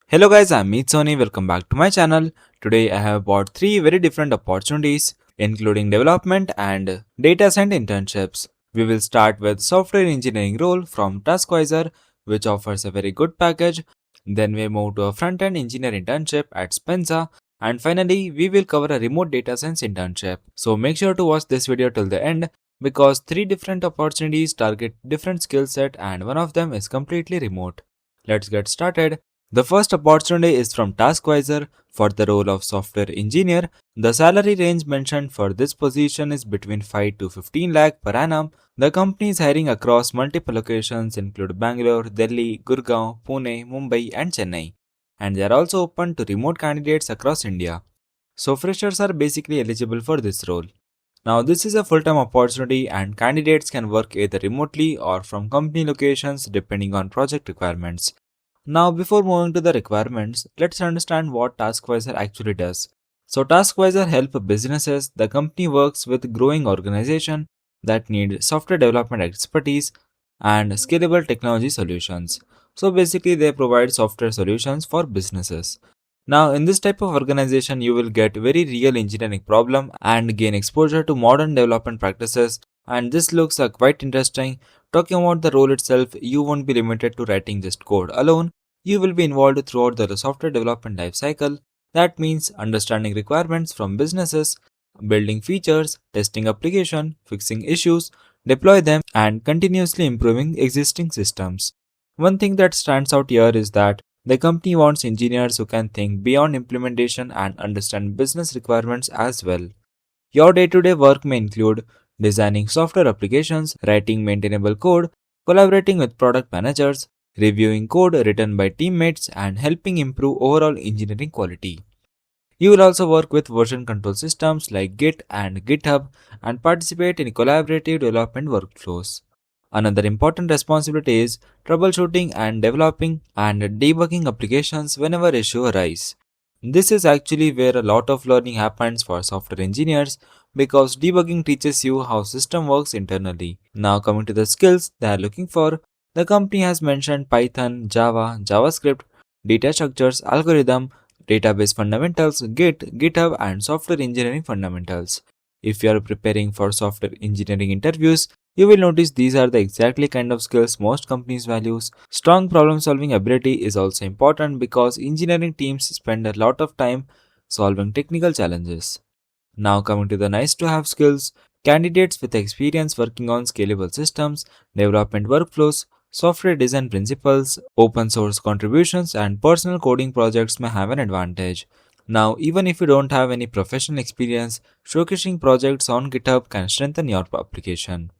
Hello guys, I'm Meet Sony. Welcome back to my channel. Today I have brought three very different opportunities, including development and data science internships. We will start with software engineering role from Taskwiser, which offers a very good package. Then we move to a front-end engineer internship at Spenza. And finally, we will cover a remote data science internship. So make sure to watch this video till the end because three different opportunities target different skill set and one of them is completely remote. Let's get started. The first opportunity is from Taskwiser for the role of software engineer. The salary range mentioned for this position is between 5 to 15 lakh per annum. The company is hiring across multiple locations include Bangalore, Delhi, Gurgaon, Pune, Mumbai and Chennai. And they are also open to remote candidates across India. So freshers are basically eligible for this role. Now this is a full-time opportunity and candidates can work either remotely or from company locations depending on project requirements. Now, before moving to the requirements, let's understand what Taskwiser actually does. So, Taskwiser helps businesses. The company works with growing organizations that need software development expertise and scalable technology solutions. So, basically, they provide software solutions for businesses. Now, in this type of organization, you will get very real engineering problem and gain exposure to modern development practices. And this looks quite interesting. Talking about the role itself, you won't be limited to writing just code alone. You will be involved throughout the software development lifecycle. That means understanding requirements from businesses, building features, testing application, fixing issues, deploy them, and continuously improving existing systems. One thing that stands out here is that the company wants engineers who can think beyond implementation and understand business requirements as well. Your day-to-day work may include designing software applications, writing maintainable code, collaborating with product managers, reviewing code written by teammates, and helping improve overall engineering quality. You will also work with version control systems like Git and GitHub and participate in collaborative development workflows. Another important responsibility is troubleshooting and developing and debugging applications whenever issues arise. This is actually where a lot of learning happens for software engineers because debugging teaches you how system works internally. Now coming to the skills they are looking for, the company has mentioned Python, Java, JavaScript, data structures, algorithm, database fundamentals, Git, GitHub and software engineering fundamentals. If you are preparing for software engineering interviews, you will notice these are the exactly kind of skills most companies value. Strong problem solving ability is also important because engineering teams spend a lot of time solving technical challenges. Now coming to the nice to have skills, candidates with experience working on scalable systems, development workflows, software design principles, open source contributions and personal coding projects may have an advantage. Now, even if you don't have any professional experience, showcasing projects on GitHub can strengthen your application.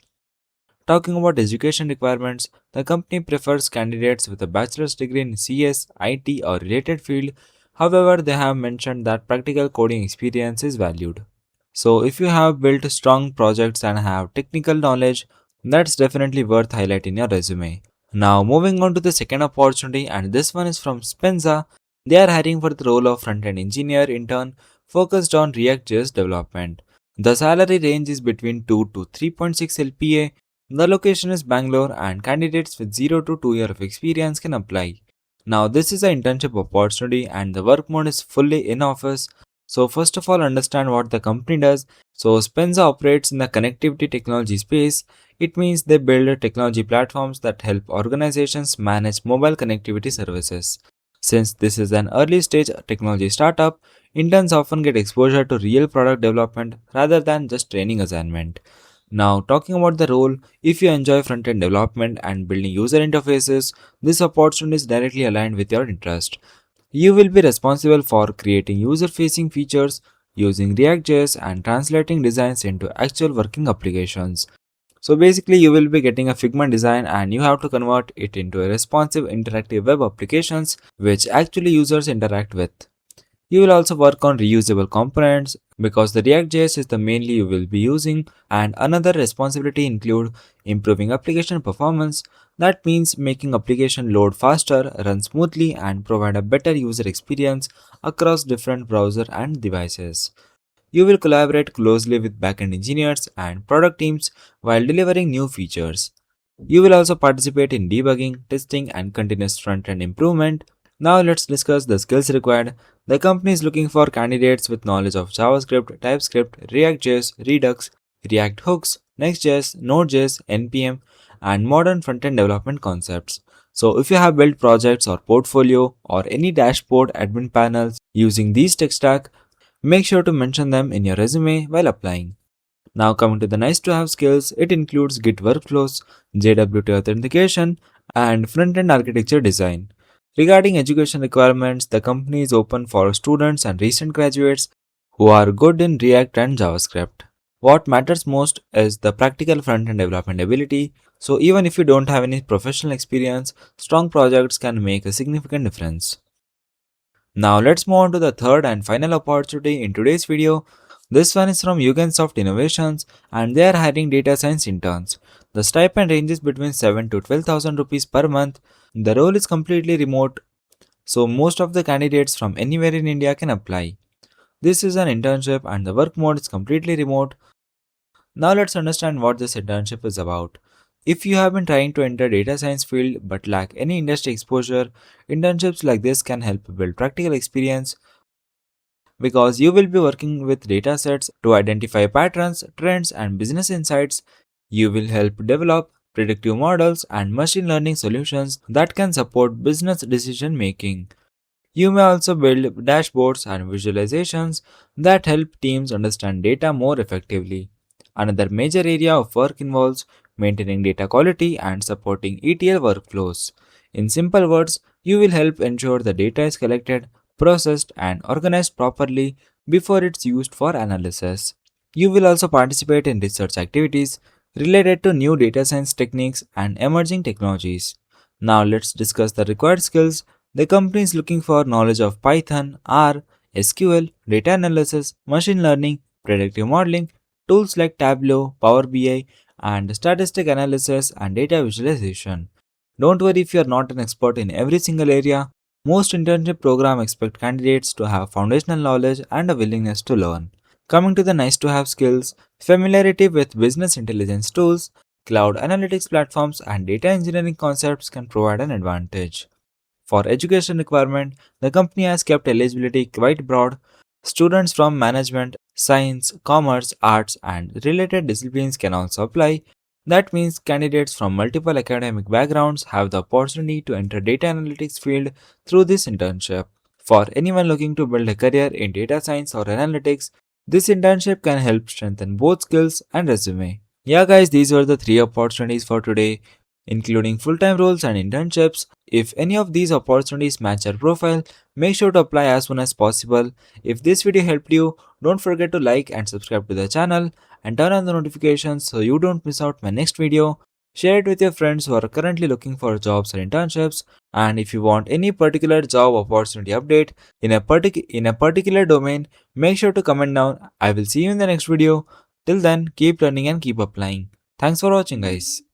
Talking about education requirements, the company prefers candidates with a bachelor's degree in CS, IT or related field. However, they have mentioned that practical coding experience is valued. So, if you have built strong projects and have technical knowledge, that's definitely worth highlighting in your resume. Now, moving on to the second opportunity, and this one is from Spenza. They are hiring for the role of Frontend Engineer Intern focused on React.js development. The salary range is between 2 to 3.6 LPA. The location is Bangalore and candidates with 0 to 2 years of experience can apply. Now this is an internship opportunity and the work mode is fully in office. So first of all understand what the company does. So Spenza operates in the connectivity technology space. It means they build technology platforms that help organizations manage mobile connectivity services. Since this is an early stage technology startup, interns often get exposure to real product development rather than just training assignment. Now, talking about the role, if you enjoy front-end development and building user interfaces, this opportunity is directly aligned with your interest. You will be responsible for creating user-facing features using React.js and translating designs into actual working applications. So basically, you will be getting a Figma design and you have to convert it into a responsive interactive web applications which actually users interact with. You will also work on reusable components because the React.js is the mainly you will be using, and another responsibility include improving application performance. That means making application load faster, run smoothly and provide a better user experience across different browser and devices. You will collaborate closely with backend engineers and product teams while delivering new features. You will also participate in debugging, testing and continuous front-end improvement. Now let's discuss the skills required. The company is looking for candidates with knowledge of JavaScript, TypeScript, React.js, Redux, React hooks, Next.js, Node.js, NPM, and modern front-end development concepts. So if you have built projects or portfolio or any dashboard admin panels using these tech stack, make sure to mention them in your resume while applying. Now coming to the nice to have skills, it includes Git workflows, JWT authentication, and front-end architecture design. Regarding education requirements, the company is open for students and recent graduates who are good in React and JavaScript. What matters most is the practical front-end development ability, so even if you don't have any professional experience, strong projects can make a significant difference. Now let's move on to the third and final opportunity in today's video. This one is from Yugensoft Innovations and they are hiring data science interns. The stipend ranges between 7 to 12,000 rupees per month. The role is completely remote, so most of the candidates from anywhere in India can apply. This is an internship and the work mode is completely remote. Now let's understand what this internship is about. If you have been trying to enter data science field but lack any industry exposure, internships like this can help build practical experience because you will be working with data sets to identify patterns, trends, and business insights. You will help develop predictive models and machine learning solutions that can support business decision making. You may also build dashboards and visualizations that help teams understand data more effectively. Another major area of work involves maintaining data quality and supporting ETL workflows. In simple words, you will help ensure the data is collected, processed, and organized properly before it's used for analysis. You will also participate in research activities related to new data science techniques and emerging technologies. Now let's discuss the required skills. The company is looking for knowledge of Python, R, SQL, data analysis, machine learning, predictive modeling, tools like Tableau, Power BI, and statistic analysis and data visualization. Don't worry if you are not an expert in every single area. Most internship programs expect candidates to have foundational knowledge and a willingness to learn. Coming to the nice to have skills, familiarity with business intelligence tools, cloud analytics platforms, and data engineering concepts can provide an advantage. For education requirement, the company has kept eligibility quite broad. Students from management, science, commerce, arts, and related disciplines can also apply. That means candidates from multiple academic backgrounds have the opportunity to enter data analytics field through this internship. For anyone looking to build a career in data science or analytics, this internship can help strengthen both skills and resume. Yeah guys, these were the 3 opportunities for today, including full-time roles and internships. If any of these opportunities match your profile, make sure to apply as soon as possible. If this video helped you, don't forget to like and subscribe to the channel and turn on the notifications so you don't miss out my next video. Share it with your friends who are currently looking for jobs or internships. And if you want any particular job opportunity update in a particular domain, make sure to comment down. I will see you in the next video. Till then, keep learning and keep applying. Thanks for watching guys.